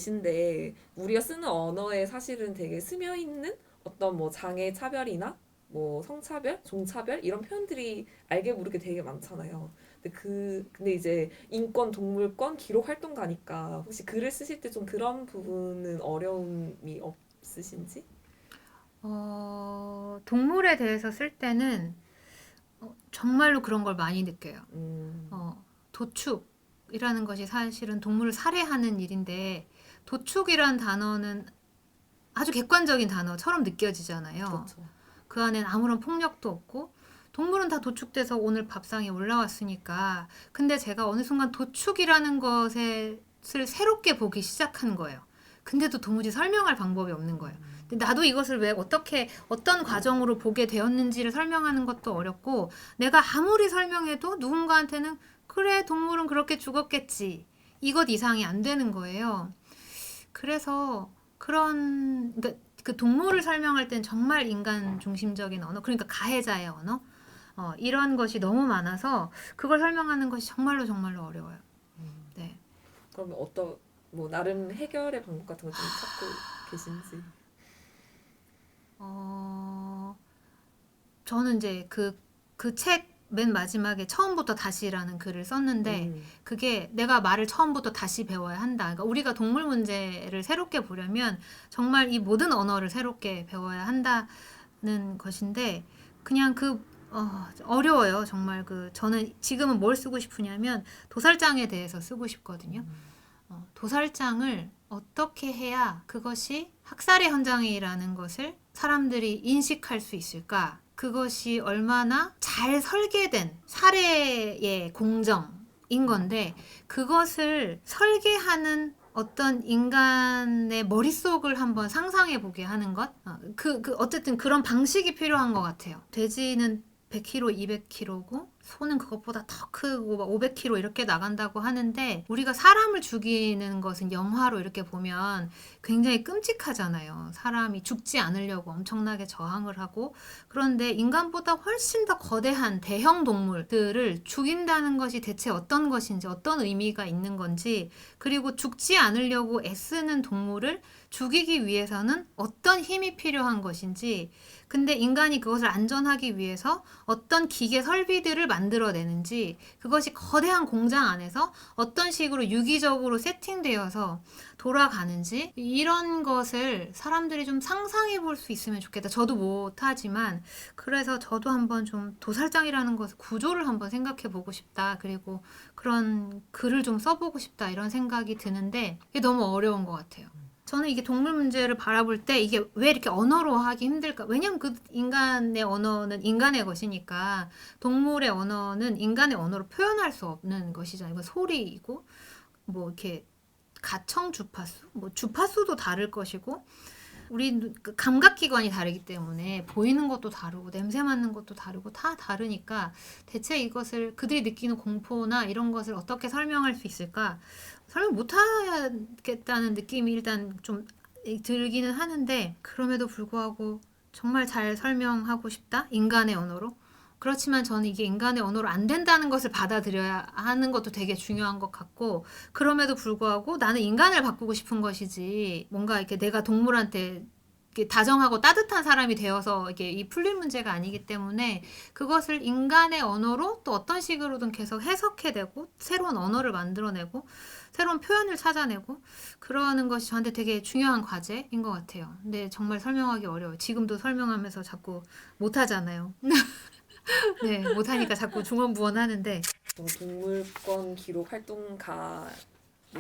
계신데 우리가 쓰는 언어에 사실은 되게 스며 있는 어떤 뭐 장애 차별이나 뭐 성차별, 종차별 이런 표현들이 알게 모르게 되게 많잖아요. 근데 이제 인권, 동물권, 기록 활동가니까 혹시 글을 쓰실 때 좀 그런 부분은 어려움이 없으신지? 동물에 대해서 쓸 때는 정말로 그런 걸 많이 느껴요. 음, 도축이라는 것이 사실은 동물을 살해하는 일인데, 도축이란 단어는 아주 객관적인 단어처럼 느껴지잖아요. 그렇죠. 그 안엔 아무런 폭력도 없고, 동물은 다 도축돼서 오늘 밥상에 올라왔으니까. 근데 제가 어느 순간 도축이라는 것을 새롭게 보기 시작한 거예요. 근데도 도무지 설명할 방법이 없는 거예요. 근데 나도 이것을 왜 어떻게 어떤 과정으로 보게 되었는지를 설명하는 것도 어렵고, 내가 아무리 설명해도 누군가한테는 그래 동물은 그렇게 죽었겠지 이것 이상이 안 되는 거예요. 그래서 그러니까 그 동물을 설명할 땐 정말 인간 중심적인 언어, 그러니까 가해자의 언어, 이런 것이 너무 많아서 그걸 설명하는 것이 정말로 정말로 어려워요. 네. 그러면 뭐 나름 해결의 방법 같은 거 좀 찾고 계신지? 어, 저는 이제 그 책 맨 마지막에 처음부터 다시라는 글을 썼는데, 음, 그게 내가 말을 처음부터 다시 배워야 한다. 그러니까 우리가 동물 문제를 새롭게 보려면 정말 이 모든 언어를 새롭게 배워야 한다는 것인데, 그냥 어려워요. 정말 저는 지금은 뭘 쓰고 싶으냐면 도살장에 대해서 쓰고 싶거든요. 도살장을 어떻게 해야 그것이 학살의 현장이라는 것을 사람들이 인식할 수 있을까? 그것이 얼마나 잘 설계된 살해의 공정인 건데, 그것을 설계하는 어떤 인간의 머릿속을 한번 상상해 보게 하는 것? 어쨌든 그런 방식이 필요한 것 같아요. 돼지는 100kg, 200kg고, 소는 그것보다 더 크고 막 500kg 이렇게 나간다고 하는데, 우리가 사람을 죽이는 것은 영화로 이렇게 보면 굉장히 끔찍하잖아요. 사람이 죽지 않으려고 엄청나게 저항을 하고, 그런데 인간보다 훨씬 더 거대한 대형 동물들을 죽인다는 것이 대체 어떤 것인지, 어떤 의미가 있는 건지, 그리고 죽지 않으려고 애쓰는 동물을 죽이기 위해서는 어떤 힘이 필요한 것인지, 근데 인간이 그것을 안전하기 위해서 어떤 기계 설비들을 만들어내는지, 그것이 거대한 공장 안에서 어떤 식으로 유기적으로 세팅되어서 돌아가는지, 이런 것을 사람들이 좀 상상해 볼 수 있으면 좋겠다. 저도 못하지만, 그래서 저도 한번 좀 도살장이라는 것을 구조를 한번 생각해 보고 싶다. 그리고 그런 글을 좀 써보고 싶다. 이런 생각이 드는데, 이게 너무 어려운 것 같아요. 저는 이게 동물 문제를 바라볼 때 이게 왜 이렇게 언어로 하기 힘들까? 왜냐면 그 인간의 언어는 인간의 것이니까, 동물의 언어는 인간의 언어로 표현할 수 없는 것이잖아요. 이건 소리이고, 뭐 이렇게 가청 주파수, 뭐 주파수도 다를 것이고, 우리 그 감각기관이 다르기 때문에 보이는 것도 다르고 냄새 맡는 것도 다르고 다 다르니까, 대체 이것을 그들이 느끼는 공포나 이런 것을 어떻게 설명할 수 있을까? 설명 못하겠다는 느낌이 일단 좀 들기는 하는데, 그럼에도 불구하고 정말 잘 설명하고 싶다? 인간의 언어로? 그렇지만 저는 이게 인간의 언어로 안 된다는 것을 받아들여야 하는 것도 되게 중요한 것 같고, 그럼에도 불구하고 나는 인간을 바꾸고 싶은 것이지, 뭔가 이렇게 내가 동물한테 이렇게 다정하고 따뜻한 사람이 되어서 이게 이 풀릴 문제가 아니기 때문에, 그것을 인간의 언어로 또 어떤 식으로든 계속 해석해내고 새로운 언어를 만들어내고 새로운 표현을 찾아내고 그러는 것이 저한테 되게 중요한 과제인 것 같아요. 근데 정말 설명하기 어려워요. 지금도 설명하면서 자꾸 못하잖아요. 네, 못하니까 자꾸 중언부언하는데. 동물권 기록 활동가로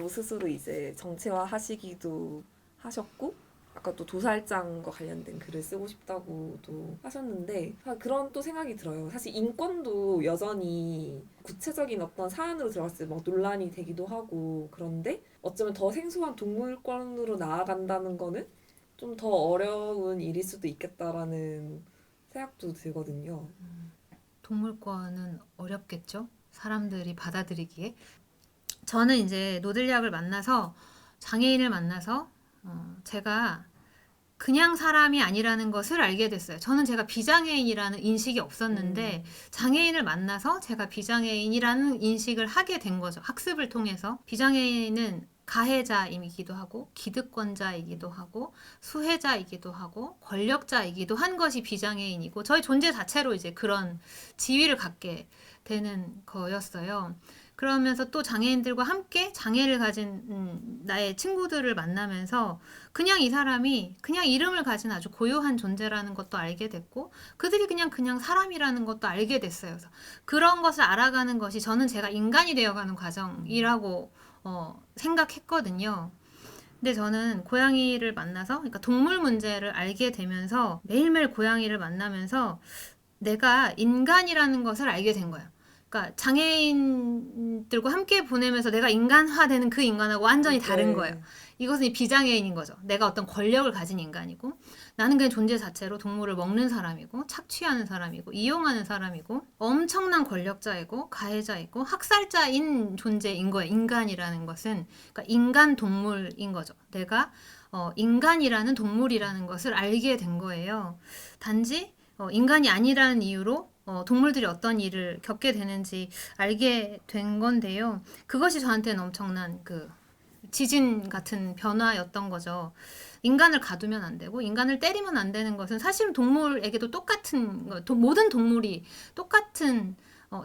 스스로 이제 정체화 하시기도 하셨고, 아까 또 도살장과 관련된 글을 쓰고 싶다고도 하셨는데, 그런 또 생각이 들어요. 사실 인권도 여전히 구체적인 어떤 사안으로 들어갔을 때 막 논란이 되기도 하고, 그런데 어쩌면 더 생소한 동물권으로 나아간다는 거는 좀 더 어려운 일일 수도 있겠다라는 생각도 들거든요. 동물권은 어렵겠죠? 사람들이 받아들이기에. 저는 이제 노들약을 만나서, 장애인을 만나서, 제가 그냥 사람이 아니라는 것을 알게 됐어요. 저는 제가 비장애인이라는 인식이 없었는데 장애인을 만나서 제가 비장애인이라는 인식을 하게 된 거죠. 학습을 통해서. 비장애인은 가해자이기도 하고 기득권자이기도 하고 수혜자이기도 하고 권력자이기도 한 것이 비장애인이고 저희 존재 자체로 이제 그런 지위를 갖게 되는 거였어요. 그러면서 또 장애인들과 함께 장애를 가진 나의 친구들을 만나면서 그냥 이 사람이 그냥 이름을 가진 아주 고유한 존재라는 것도 알게 됐고 그들이 그냥 사람이라는 것도 알게 됐어요. 그래서 그런 것을 알아가는 것이 저는 제가 인간이 되어가는 과정이라고 생각했거든요. 근데 저는 고양이를 만나서 그러니까 동물 문제를 알게 되면서 매일매일 고양이를 만나면서 내가 인간이라는 것을 알게 된 거예요. 그러니까 장애인들과 함께 보내면서 내가 인간화되는 그 인간하고 완전히 다른 거예요. 이것은 비장애인인 거죠. 내가 어떤 권력을 가진 인간이고 나는 그냥 존재 자체로 동물을 먹는 사람이고 착취하는 사람이고 이용하는 사람이고 엄청난 권력자이고 가해자이고 학살자인 존재인 거예요. 인간이라는 것은 그러니까 인간 동물인 거죠. 내가 인간이라는 동물이라는 것을 알게 된 거예요. 단지 인간이 아니라는 이유로 동물들이 어떤 일을 겪게 되는지 알게 된 건데요. 그것이 저한테는 엄청난 그 지진 같은 변화였던 거죠. 인간을 가두면 안 되고 인간을 때리면 안 되는 것은 사실은 동물에게도 똑같은 모든 동물이 똑같은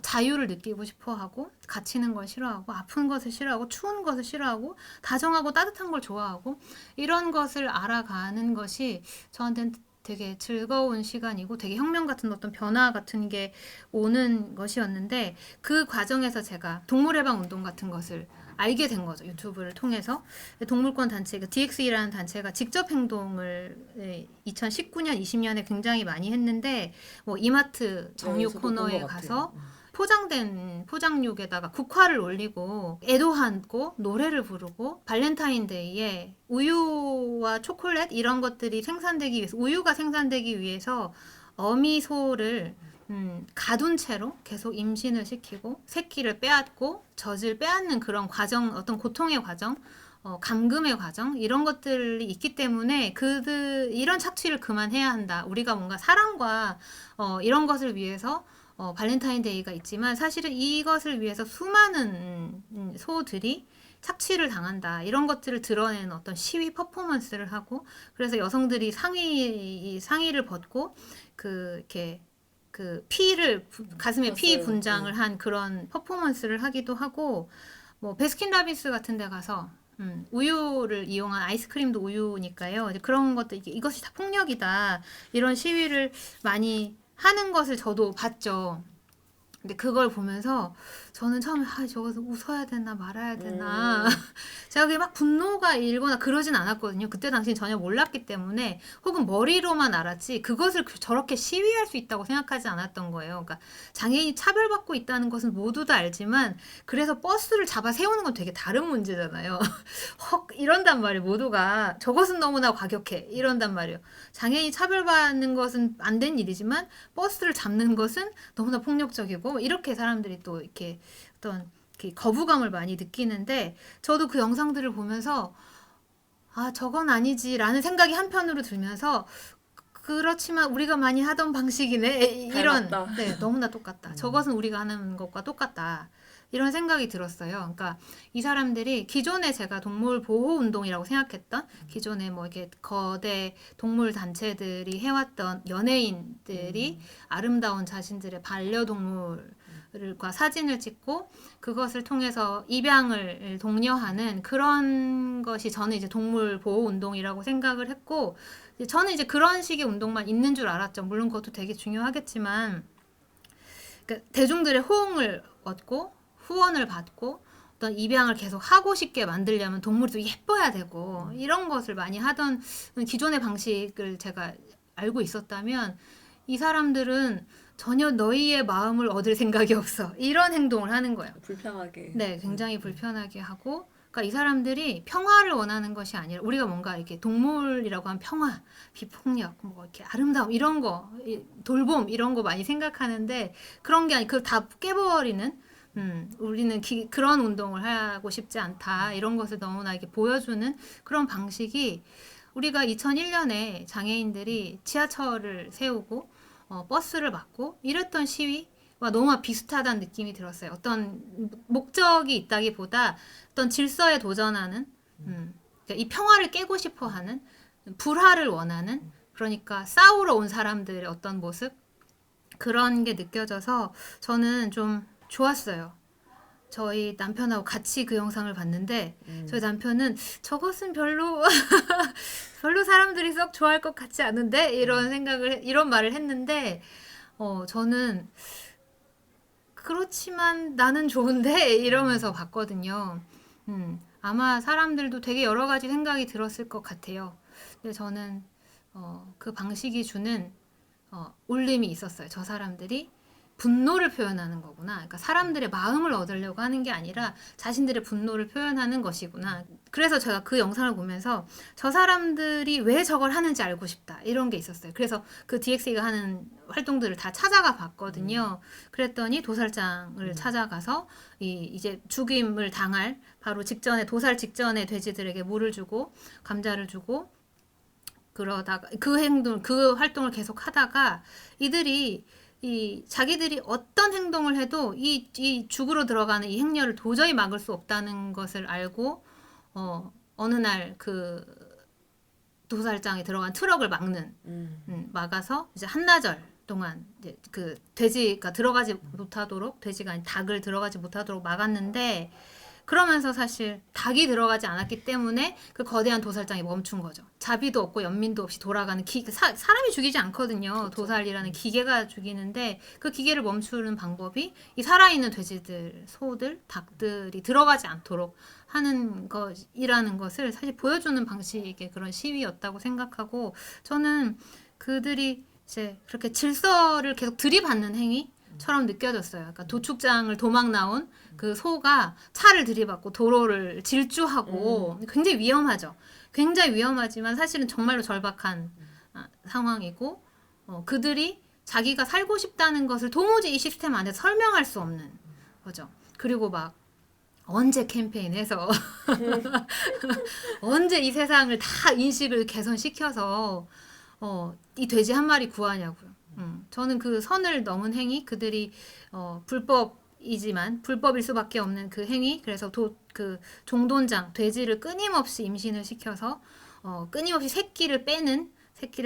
자유를 느끼고 싶어 하고 갇히는 걸 싫어하고 아픈 것을 싫어하고 추운 것을 싫어하고 다정하고 따뜻한 걸 좋아하고 이런 것을 알아가는 것이 저한테는 되게 즐거운 시간이고 되게 혁명 같은 어떤 변화 같은 게 오는 것이었는데 그 과정에서 제가 동물해방 운동 같은 것을 알게 된 거죠. 유튜브를 통해서. 동물권 단체, DX이라는 단체가 직접 행동을 2019년, 20년에 굉장히 많이 했는데 뭐 이마트 정육 코너에 가서 포장된 포장육에다가 국화를 올리고 애도하고 노래를 부르고 발렌타인데이에 우유와 초콜릿 이런 것들이 생산되기 위해서 우유가 생산되기 위해서 어미소를 가둔 채로 계속 임신을 시키고 새끼를 빼앗고 젖을 빼앗는 그런 과정, 어떤 고통의 과정, 감금의 과정 이런 것들이 있기 때문에 이런 착취를 그만해야 한다. 우리가 뭔가 사랑과 이런 것을 위해서 발렌타인데이가 있지만 사실은 이것을 위해서 수많은 소들이 착취를 당한다. 이런 것들을 드러내는 어떤 시위 퍼포먼스를 하고 그래서 여성들이 상의를 벗고 이렇게 피를 가슴에 피 분장을 한 그런 퍼포먼스를 하기도 하고 뭐 베스킨라빈스 같은 데 가서 우유를 이용한 아이스크림도 우유니까요. 이제 그런 것들 이것이 다 폭력이다. 이런 시위를 많이 하는 것을 저도 봤죠. 근데 그걸 보면서 저는 처음에 저것을 웃어야 되나 말아야 되나 제가 그게 막 분노가 일거나 그러진 않았거든요. 그때 당시엔 전혀 몰랐기 때문에 혹은 머리로만 알았지 그것을 저렇게 시위할 수 있다고 생각하지 않았던 거예요. 그러니까 장애인이 차별받고 있다는 것은 모두 다 알지만 그래서 버스를 잡아 세우는 건 되게 다른 문제잖아요. 헉 이런단 말이에요. 모두가 저것은 너무나 과격해 이런단 말이에요. 장애인이 차별받는 것은 안 된 일이지만 버스를 잡는 것은 너무나 폭력적이고 이렇게 사람들이 또 이렇게 어떤 거부감을 많이 느끼는데 저도 그 영상들을 보면서 저건 아니지라는 생각이 한편으로 들면서 그렇지만 우리가 많이 하던 방식이네 이런 네 너무나 똑같다. 저것은 우리가 하는 것과 똑같다. 이런 생각이 들었어요. 그러니까 이 사람들이 기존에 제가 동물 보호 운동이라고 생각했던 기존에 뭐 이렇게 거대 동물 단체들이 해왔던 연예인들이 아름다운 자신들의 반려동물과 사진을 찍고 그것을 통해서 입양을 독려하는 그런 것이 저는 이제 동물 보호 운동이라고 생각을 했고 저는 이제 그런 식의 운동만 있는 줄 알았죠. 물론 그것도 되게 중요하겠지만 그러니까 대중들의 호응을 얻고 후원을 받고 어떤 입양을 계속 하고 싶게 만들려면 동물이 좀 예뻐야 되고 이런 것을 많이 하던 기존의 방식을 제가 알고 있었다면 이 사람들은 전혀 너희의 마음을 얻을 생각이 없어. 이런 행동을 하는 거예요. 불편하게. 네, 굉장히 불편하게 하고 그러니까 이 사람들이 평화를 원하는 것이 아니라 우리가 뭔가 이렇게 동물이라고 하면 평화, 비폭력, 뭐 이렇게 아름다움 이런 거, 돌봄 이런 거 많이 생각하는데 그런 게 아니 그걸 다 깨버리는 우리는 그런 운동을 하고 싶지 않다. 이런 것을 너무나 이렇게 보여주는 그런 방식이 우리가 2001년에 장애인들이 지하철을 세우고 버스를 막고 이랬던 시위와 너무 비슷하다는 느낌이 들었어요. 어떤 목적이 있다기보다 어떤 질서에 도전하는 그러니까 이 평화를 깨고 싶어하는 불화를 원하는 그러니까 싸우러 온 사람들의 어떤 모습 그런 게 느껴져서 저는 좀 좋았어요. 저희 남편하고 같이 그 영상을 봤는데 저희 남편은 저것은 별로 별로 사람들이 썩 좋아할 것 같지 않은데 이런 말을 했는데 저는 그렇지만 나는 좋은데 이러면서 봤거든요. 아마 사람들도 되게 여러 가지 생각이 들었을 것 같아요. 근데 저는 그 방식이 주는 울림이 있었어요. 저 사람들이 분노를 표현하는 거구나. 그러니까 사람들의 마음을 얻으려고 하는 게 아니라 자신들의 분노를 표현하는 것이구나. 그래서 제가 그 영상을 보면서 저 사람들이 왜 저걸 하는지 알고 싶다. 이런 게 있었어요. 그래서 그 DXE가 하는 활동들을 다 찾아가 봤거든요. 그랬더니 도살장을 찾아가서 이제 죽임을 당할 바로 직전에 도살 직전에 돼지들에게 물을 주고 감자를 주고 그러다가 그 활동을 계속 하다가 이들이 자기들이 어떤 행동을 해도 이 죽으로 들어가는 이 행렬을 도저히 막을 수 없다는 것을 알고 어느 날 그 도살장에 들어간 트럭을 막아서 이제 한나절 동안 이제 그 돼지가 들어가지 못하도록 돼지가 아닌 닭을 들어가지 못하도록 막았는데 그러면서 사실 닭이 들어가지 않았기 때문에 그 거대한 도살장이 멈춘 거죠. 자비도 없고 연민도 없이 돌아가는 사람이 죽이지 않거든요. 그렇죠. 도살이라는 기계가 죽이는데 그 기계를 멈추는 방법이 이 살아있는 돼지들, 소들, 닭들이 들어가지 않도록 하는 것이라는 것을 사실 보여주는 방식의 그런 시위였다고 생각하고 저는 그들이 이제 그렇게 질서를 계속 들이받는 행위처럼 느껴졌어요. 그러니까 도축장을 도망 나온 그 소가 차를 들이받고 도로를 질주하고 굉장히 위험하죠. 굉장히 위험하지만 사실은 정말로 절박한 상황이고 그들이 자기가 살고 싶다는 것을 도무지 이 시스템 안에 설명할 수 없는 거죠. 그리고 막 언제 캠페인해서 언제 이 세상을 다 인식을 개선시켜서 이 돼지 한 마리 구하냐고요. 저는 그 선을 넘은 행위 그들이 불법일 수밖에 없는 그 행위 그래서 그 종돈장 돼지를 끊임없이 임신을 시켜서 끊임없이 새끼를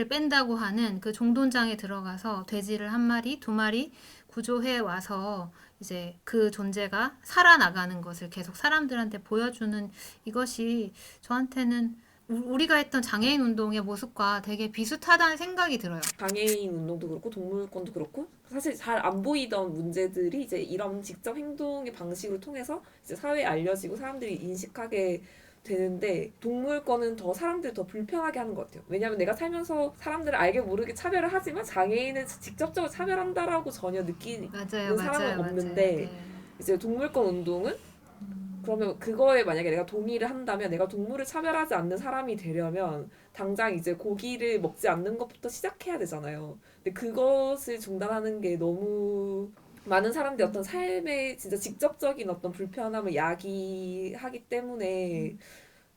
뺀다고 하는 그 종돈장에 들어가서 돼지를 한 마리 두 마리 구조해 와서 이제 그 존재가 살아나가는 것을 계속 사람들한테 보여주는 이것이 저한테는 우리가 했던 장애인 운동의 모습과 되게 비슷하다는 생각이 들어요. 장애인 운동도 그렇고 동물권도 그렇고 사실 잘 안 보이던 문제들이 이제 이런 직접 행동의 방식을 통해서 이제 사회에 알려지고 사람들이 인식하게 되는데 동물권은 더 사람들을 더 불편하게 하는 것 같아요. 왜냐하면 내가 살면서 사람들을 알게 모르게 차별을 하지만 장애인을 직접적으로 차별한다라고 전혀 느끼는 사람은 없는데 네. 이제 동물권 운동은 그러면 그거에 만약에 내가 동의를 한다면 내가 동물을 차별하지 않는 사람이 되려면 당장 이제 고기를 먹지 않는 것부터 시작해야 되잖아요. 근데 그것을 중단하는 게 너무 많은 사람들이 어떤 삶의 진짜 직접적인 어떤 불편함을 야기하기 때문에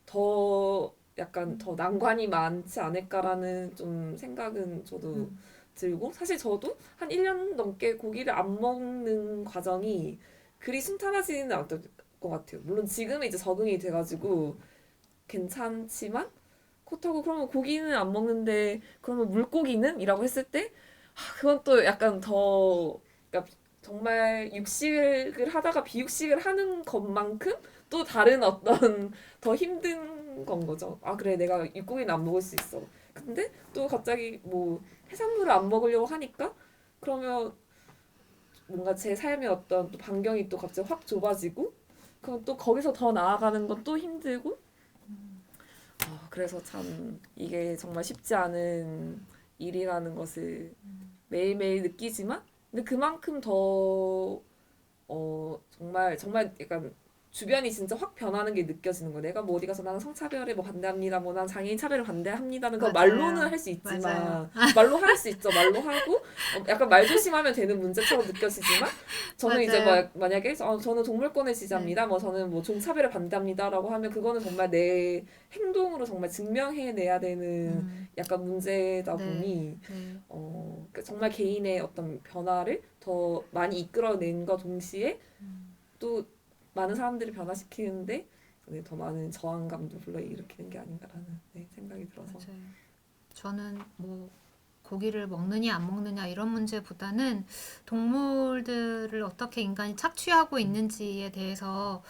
더 약간 더 난관이 많지 않을까라는 좀 생각은 저도 들고 사실 저도 한 1년 넘게 고기를 안 먹는 과정이 그리 순탄하지는 않았던 것 같아요. 물론 지금은 이제 적응이 돼가지고 괜찮지만 그렇다고 그러면 고기는 안 먹는데 그러면 물고기는? 이라고 했을 때 그건 또 약간 더 그러니까 정말 육식을 하다가 비육식을 하는 것만큼 또 다른 어떤 더 힘든 건 거죠. 아 그래 내가 육고기는 안 먹을 수 있어. 근데 또 갑자기 뭐 해산물을 안 먹으려고 하니까 그러면 뭔가 제 삶의 어떤 또 반경이 또 갑자기 확 좁아지고 그럼 또 거기서 더 나아가는 건 또 힘들고 그래서 참 이게 정말 쉽지 않은 일이라는 것을 매일매일 느끼지만 근데 그만큼 더 정말 정말 약간 주변이 진짜 확 변하는 게 느껴지는 거예요. 내가 뭐 어디 가서 나는 성차별에 뭐 반대합니다. 뭐 난 장애인 차별을 반대합니다는 거 맞아요. 말로는 할 수 있지만 맞아요. 말로 할 수 있죠. 말로 하고 약간 말 조심하면 되는 문제처럼 느껴지지만 저는 이제 맞아요. 만약에 저는 동물권을 지지합니다. 뭐 저는 뭐 종차별을 반대합니다라고 하면 그거는 정말 내 행동으로 정말 증명해내야 되는 약간 문제다 네. 보니 네. 그러니까 정말 개인의 어떤 변화를 더 많이 이끌어낸과 동시에 또 많은 사람들을 변화시키는데 네, 더 많은 저항감도 불러일으키는 게 아닌가라는 네, 생각이 들어서 맞아요. 저는 뭐 고기를 먹느냐 안 먹느냐 이런 문제보다는 동물들을 어떻게 인간이 착취하고 있는지에 대해서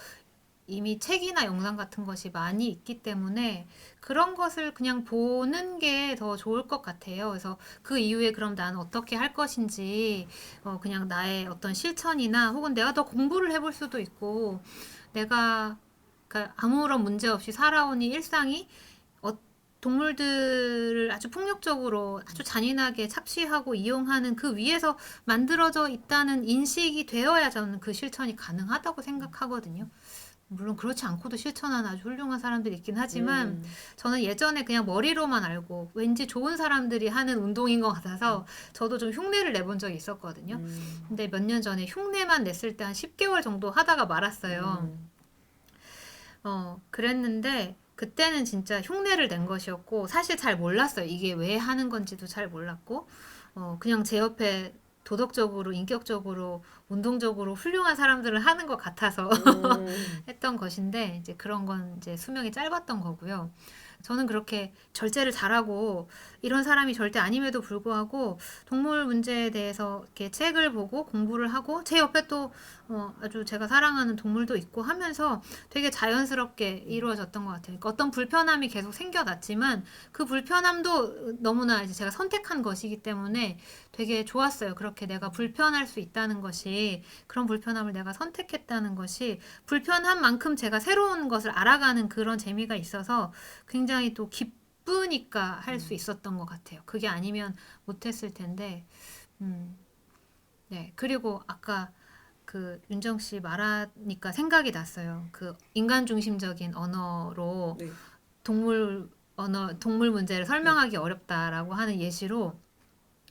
이미 책이나 영상 같은 것이 많이 있기 때문에 그런 것을 그냥 보는 게 더 좋을 것 같아요. 그래서 그 이후에 그럼 나는 어떻게 할 것인지 그냥 나의 어떤 실천이나 혹은 내가 더 공부를 해볼 수도 있고 내가 그러니까 아무런 문제 없이 살아온 이 일상이 어, 동물들을 아주 폭력적으로 아주 잔인하게 착취하고 이용하는 그 위에서 만들어져 있다는 인식이 되어야 저는 그 실천이 가능하다고 생각하거든요. 물론 그렇지 않고도 실천하는 아주 훌륭한 사람들이 있긴 하지만 저는 예전에 그냥 머리로만 알고 왠지 좋은 사람들이 하는 운동인 것 같아서 저도 좀 흉내를 내본 적이 있었거든요. 근데 몇 년 전에 흉내만 냈을 때 한 10개월 정도 하다가 말았어요. 그랬는데 그때는 진짜 흉내를 낸 것이었고 사실 잘 몰랐어요. 이게 왜 하는 건지도 잘 몰랐고 그냥 제 옆에 도덕적으로, 인격적으로, 운동적으로 훌륭한 사람들을 하는 것 같아서 했던 것인데 이제 그런 건 이제 수명이 짧았던 거고요. 저는 그렇게 절제를 잘하고 이런 사람이 절대 아님에도 불구하고 동물 문제에 대해서 이렇게 책을 보고 공부를 하고 제 옆에 또 아주 제가 사랑하는 동물도 있고 하면서 되게 자연스럽게 이루어졌던 것 같아요. 그러니까 어떤 불편함이 계속 생겨났지만 그 불편함도 너무나 이제 제가 선택한 것이기 때문에 되게 좋았어요. 그렇게 내가 불편할 수 있다는 것이 그런 불편함을 내가 선택했다는 것이 불편한 만큼 제가 새로운 것을 알아가는 그런 재미가 있어서 굉장히 또 기쁘니까 할 수 있었던 것 같아요. 그게 아니면 못했을 텐데, 네. 그리고 아까 그 윤정 씨 말하니까 생각이 났어요. 그 인간 중심적인 언어로 네. 동물 문제를 설명하기 어렵다라고 하는 예시로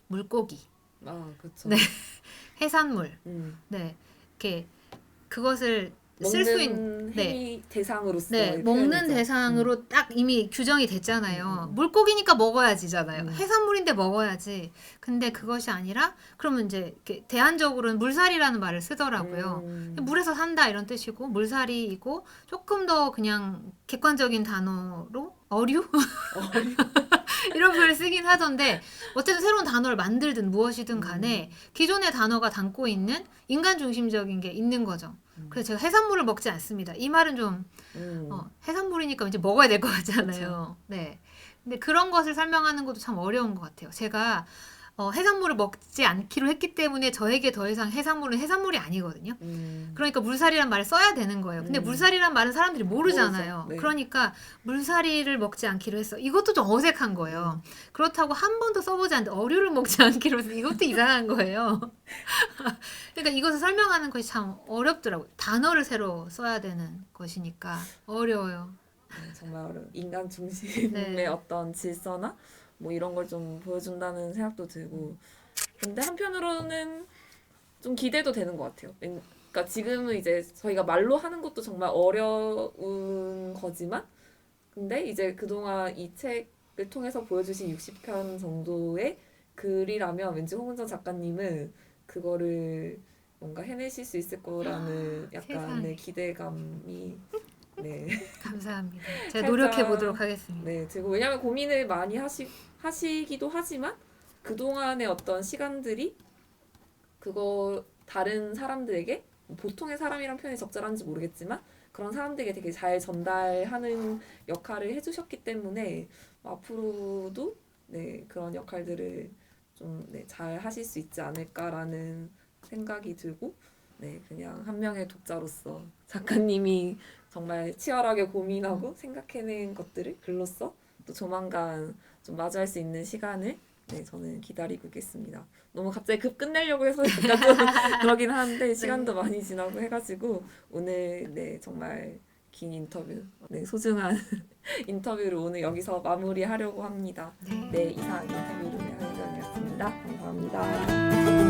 물고기, 그렇죠. 네. 해산물, 음. 네. 이렇게 그것을 쓸 수 있는, 먹는 네. 행위 대상으로서 네, 먹는 대상으로 딱 이미 규정이 됐잖아요. 물고기니까 먹어야지잖아요. 해산물인데 먹어야지. 근데 그것이 아니라 그러면 이제 이렇게 대안적으로는 물살이라는 말을 쓰더라고요. 물에서 산다 이런 뜻이고 물살이이고 조금 더 그냥 객관적인 단어로 어류? 이런 표현을 쓰긴 하던데 어쨌든 새로운 단어를 만들든 무엇이든 간에 기존의 단어가 담고 있는 인간 중심적인 게 있는 거죠. 그래서 제가 해산물을 먹지 않습니다. 이 말은 좀 해산물이니까 이제 먹어야 될 것 같잖아요. 네. 근데 그런 것을 설명하는 것도 참 어려운 것 같아요. 제가 해산물을 먹지 않기로 했기 때문에 저에게 더 이상 해산물은 해산물이 아니거든요. 그러니까 물살이란 말을 써야 되는 거예요. 근데 물살이란 말은 사람들이 모르잖아요. 네. 그러니까 물살이를 먹지 않기로 했어. 이것도 좀 어색한 거예요. 그렇다고 한 번도 써보지 않는데 어류를 먹지 않기로 해서 이것도 이상한 거예요. 그러니까 이것을 설명하는 것이 참 어렵더라고요. 단어를 새로 써야 되는 것이니까 어려워요. 네, 정말 인간 중심의 네. 어떤 질서나 뭐 이런 걸 좀 보여준다는 생각도 들고 근데 한편으로는 좀 기대도 되는 것 같아요. 그러니까 지금은 이제 저희가 말로 하는 것도 정말 어려운 거지만 근데 이제 그동안 이 책을 통해서 보여주신 60편 정도의 글이라면 왠지 홍은정 작가님은 그거를 뭔가 해내실 수 있을 거라는 약간의 세상에. 기대감이 네. 감사합니다. 제가 노력해 보도록 살짝 하겠습니다. 네, 그리고 왜냐면 고민을 많이 하시기도 하지만 그동안의 어떤 시간들이 그거 다른 사람들에게 보통의 사람이란 표현이 적절한지 모르겠지만 그런 사람들에게 되게 잘 전달하는 역할을 해주셨기 때문에 앞으로도 네, 그런 역할들을 좀 네, 잘 하실 수 있지 않을까라는 생각이 들고 네, 그냥 한 명의 독자로서 작가님이 정말 치열하게 고민하고 생각해낸 것들을 글로써 또 조만간 좀 마주할 수 있는 시간을 네, 저는 기다리고 있겠습니다. 너무 갑자기 급 끝내려고 해서 약간 좀 그러긴 하는데 시간도 많이 지나고 해가지고 오늘 네 정말 긴 인터뷰, 네 소중한 인터뷰를 오늘 여기서 마무리하려고 합니다. 네, 이상 인터뷰를 하정이었습니다. 감사합니다.